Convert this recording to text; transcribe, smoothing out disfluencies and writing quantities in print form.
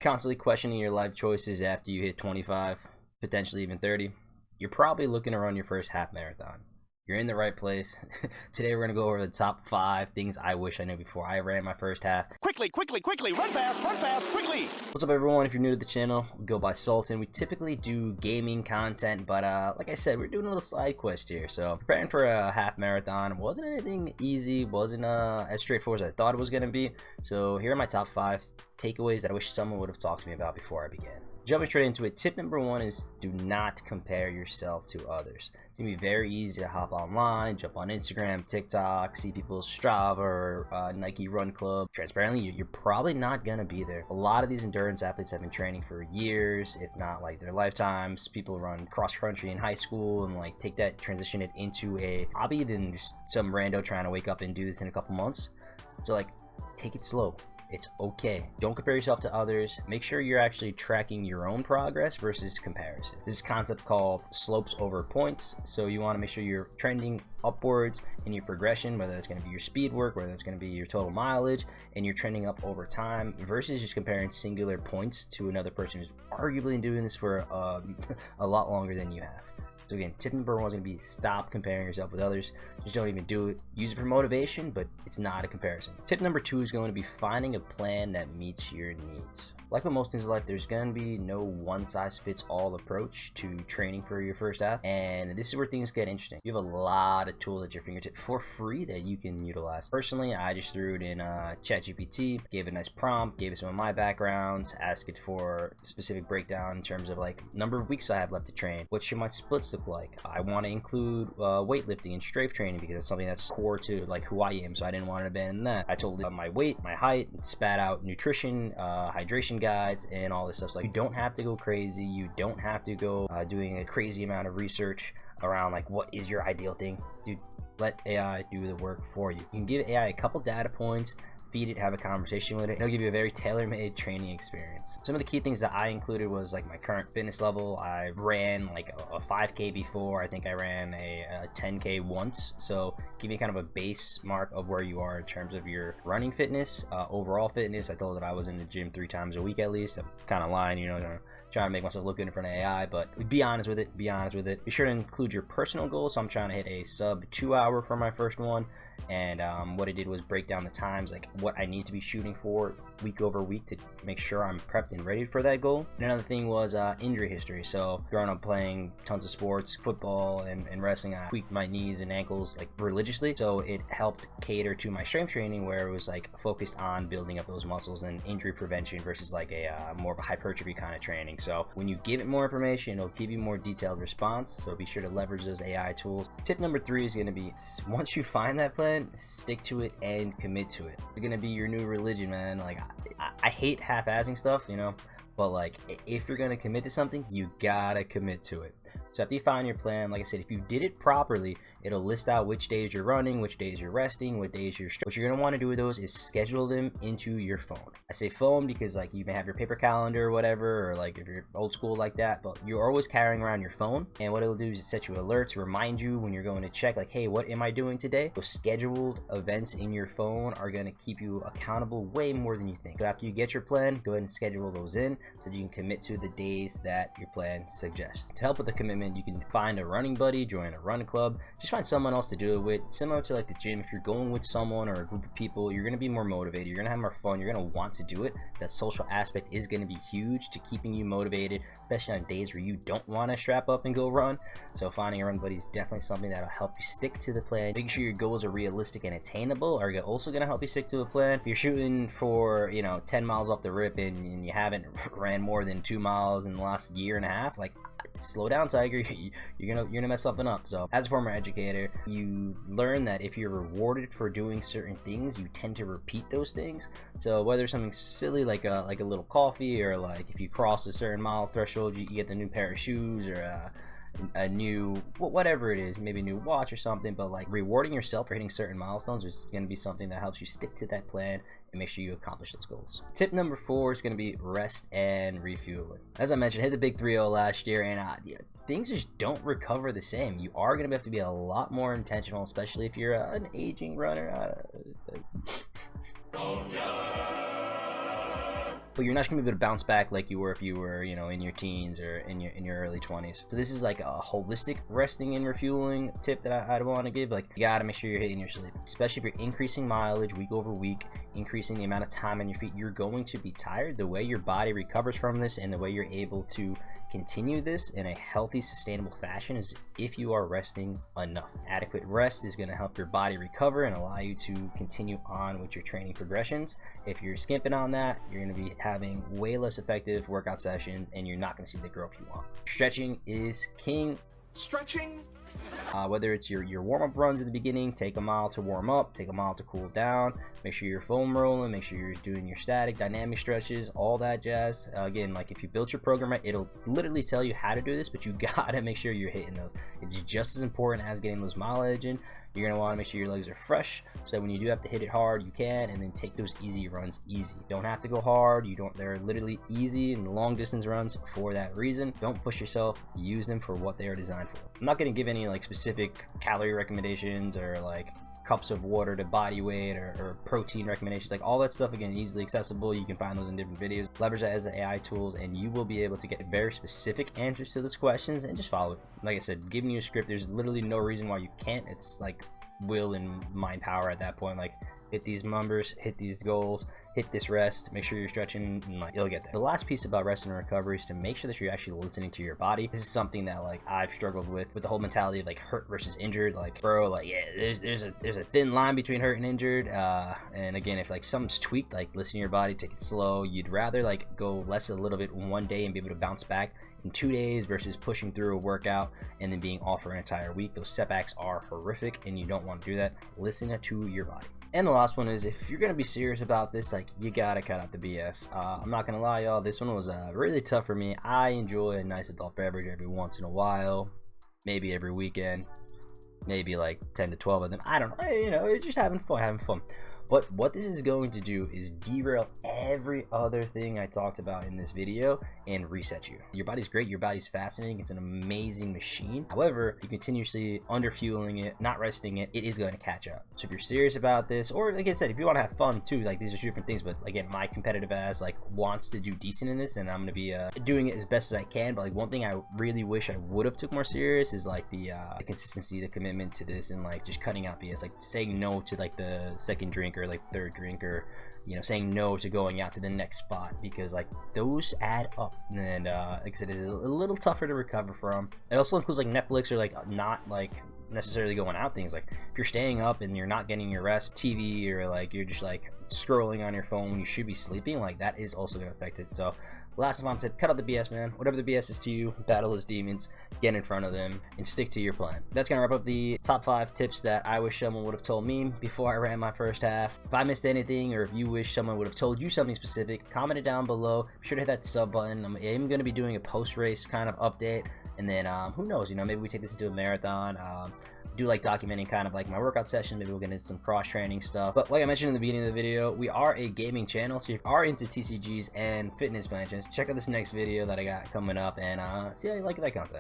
Constantly questioning your life choices after you hit 25, potentially even 30, you're probably looking to run your first half marathon. You're in the right place. Today we're going to go over the top 5 things I wish I knew before I ran my first half. Quickly, run fast, quickly! What's up everyone? If you're new to the channel, we go by Sultan. We typically do gaming content, but like I said, we're doing a little side quest here. So preparing for a half marathon wasn't anything easy, wasn't as straightforward as I thought it was going to be. So here are my top 5 takeaways that I wish someone would have talked to me about before I began. Jumping straight into it, tip number 1 is do not compare yourself to others. It's gonna be very easy to hop online, jump on Instagram, TikTok, see people's Strava or Nike Run Club. Transparently, you're probably not gonna be there. A lot of these endurance athletes have been training for years, if not like their lifetimes. People run cross country in high school and like take that, transition it into a hobby, than just some rando trying to wake up and do this in a couple months. So like, take it slow. It's okay. Don't compare yourself to others. Make sure you're actually tracking your own progress versus comparison. This concept called slopes over points. So you want to make sure you're trending upwards in your progression, whether it's going to be your speed work, whether it's going to be your total mileage, and you're trending up over time versus just comparing singular points to another person who's arguably doing this for a lot longer than you have. So again, tip number 1 is going to be stop comparing yourself with others. Just don't even do it. Use it for motivation, but it's not a comparison. Tip number 2 is going to be finding a plan that meets your needs. Like with most things in life, there's going to be no one-size-fits-all approach to training for your first half, and this is where things get interesting. You have a lot of tools at your fingertips for free that you can utilize. Personally, I just threw it in ChatGPT, gave it a nice prompt, gave it some of my backgrounds, asked it for a specific breakdown in terms of like number of weeks I have left to train. What should my splits look like? I want to include weightlifting and strength training because it's something that's core to like who I am, so I didn't want to abandon that. I told it my weight, my height, spat out nutrition, hydration guides, and all this stuff. So like, you don't have to go crazy. You don't have to go doing a crazy amount of research around like what is your ideal thing. Dude, let AI do the work for you. You can give AI a couple data points, feed it, have a conversation with it. It'll give you a very tailor-made training experience. Some of the key things that I included was like my current fitness level. I ran like a 5K before. I think I ran a 10K once. So give you kind of a base mark of where you are in terms of your running fitness, overall fitness. I told that I was in the gym 3 times a week at least. I'm kind of lying, you know, trying to make myself look good in front of AI, but be honest with it. Be honest with it. Be sure to include your personal goals. So I'm trying to hit a sub 2 hour for my first one. And what I did was break down the times, like what I need to be shooting for week over week to make sure I'm prepped and ready for that goal. And another thing was injury history. So growing up playing tons of sports, football and wrestling, I tweaked my knees and ankles like religiously. So it helped cater to my strength training where it was like focused on building up those muscles and injury prevention versus like a more of a hypertrophy kind of training. So when you give it more information, it'll give you more detailed response. So be sure to leverage those AI tools. Tip number 3 is going to be, once you find that plan, stick to it and commit to it. It's gonna be your new religion, man. Like I hate half-assing stuff, you know, but like if you're gonna commit to something, you gotta commit to it. So after you find your plan, like I said, if you did it properly, it'll list out which days you're running, which days you're resting, what days you're what you're gonna want to do with those is schedule them into your phone. I say phone because like you may have your paper calendar or whatever, or like if you're old school like that, but you're always carrying around your phone, and what it'll do is it set you alerts, remind you when you're going to check like, hey, what am I doing today? Those scheduled events in your phone are gonna keep you accountable way more than you think. So after you get your plan, go ahead and schedule those in so that you can commit to the days that your plan suggests. To help with the commitment, you can find a running buddy, join a run club, just find someone else to do it with. Similar to like the gym, if you're going with someone or a group of people, you're going to be more motivated, you're going to have more fun, you're going to want to do it. That social aspect is going to be huge to keeping you motivated, especially on days where you don't want to strap up and go run. So finding a run buddy is definitely something that'll help you stick to the plan. Making sure your goals are realistic and attainable are also going to help you stick to a plan. If you're shooting for, you know, 10 miles off the rip and you haven't ran more than 2 miles in the last year and a half, like, slow down, tiger. You're gonna mess something up. So as a former educator, you learn that if you're rewarded for doing certain things, you tend to repeat those things. So whether something silly like a little coffee, or like if you cross a certain mile threshold, you get the new pair of shoes, or a new whatever it is, maybe a new watch or something. But like rewarding yourself for hitting certain milestones is going to be something that helps you stick to that plan and make sure you accomplish those goals. Tip number 4 is going to be rest and refueling. As I mentioned, I hit the big 3-0 last year, and things just don't recover the same. You are going to have to be a lot more intentional, especially if you're an aging runner. but you're not gonna be able to bounce back like you were if you were, you know, in your teens or in your early 20s. So this is like a holistic resting and refueling tip that I'd want to give. Like, you gotta make sure you're hitting your sleep, especially if you're increasing mileage week over week, increasing the amount of time on your feet. You're going to be tired. The way your body recovers from this and the way you're able to continue this in a healthy, sustainable fashion is if you are resting enough. Adequate rest is going to help your body recover and allow you to continue on with your training progressions. If you're skimping on that, you're going to be having way less effective workout sessions and you're not going to see the growth you want. Stretching is king. Stretching? Whether it's your warm-up runs at the beginning, take a mile to warm up, take a mile to cool down, make sure you're foam rolling, make sure you're doing your static, dynamic stretches, all that jazz. Again, like if you built your program right, it'll literally tell you how to do this, but you gotta make sure you're hitting those. It's just as important as getting those mileage in. You're gonna want to make sure your legs are fresh, so that when you do have to hit it hard, you can, and then take those easy runs easy. You don't have to go hard. They're literally easy and long distance runs for that reason. Don't push yourself. Use them for what they are designed for. I'm not gonna give any like specific calorie recommendations or like cups of water to body weight or protein recommendations. Like all that stuff, again, easily accessible. You can find those in different videos. Leverage that as AI tools and you will be able to get very specific answers to those questions and just follow it. Like I said, giving you a script, there's literally no reason why you can't. It's like will and mind power at that point. Like, hit these numbers, hit these goals, hit this rest, make sure you're stretching, and like, you'll get there. The last piece about rest and recovery is to make sure that you're actually listening to your body. This is something that like I've struggled with the whole mentality of like hurt versus injured. Like, bro, like, yeah, there's a thin line between hurt and injured. And again, if like something's tweaked, like listen to your body, take it slow. You'd rather like go less a little bit one day and be able to bounce back in 2 days versus pushing through a workout and then being off for an entire week. Those setbacks are horrific and you don't want to do that. Listen to your body. And the last one is, if you're gonna be serious about this, like, you gotta cut out the BS. I'm not gonna lie, y'all, this one was really tough for me. I enjoy a nice adult beverage every once in a while, maybe every weekend, maybe like 10 to 12 of them. I don't know, you know, just having fun. But what this is going to do is derail every other thing I talked about in this video and reset you. Your body's great, your body's fascinating, it's an amazing machine. However, if you continuously underfueling it, not resting it, it is going to catch up. So if you're serious about this, or like I said, if you want to have fun too, like these are two different things, but again, my competitive ass like wants to do decent in this and I'm going to be doing it as best as I can. But like one thing I really wish I would have took more serious is like the consistency, the commitment to this, and like just cutting out BS, like saying no to like the second drink or like third drink, or you know, saying no to going out to the next spot, because like those add up. And like I said, it's a little tougher to recover from. It also includes like Netflix or like not like necessarily going out things. Like if you're staying up and you're not getting your rest, TV, or like you're just like scrolling on your phone when you should be sleeping, like that is also going to affect it. So last time I said, cut out the BS, man. Whatever the BS is to you, battle those demons, get in front of them, and stick to your plan. That's gonna wrap up the top 5 tips that I wish someone would have told me before I ran my first half. If I missed anything, or if you wish someone would have told you something specific, comment it down below. Be sure to hit that sub button. I'm even gonna be doing a post-race kind of update, and then who knows, you know, maybe we take this into a marathon. Do like documenting kind of like my workout session. Maybe we'll get into some cross training stuff. But like I mentioned in the beginning of the video, we are a gaming channel, so if you are into TCGs and fitness mansions, check out this next video that I got coming up and see how you like that content.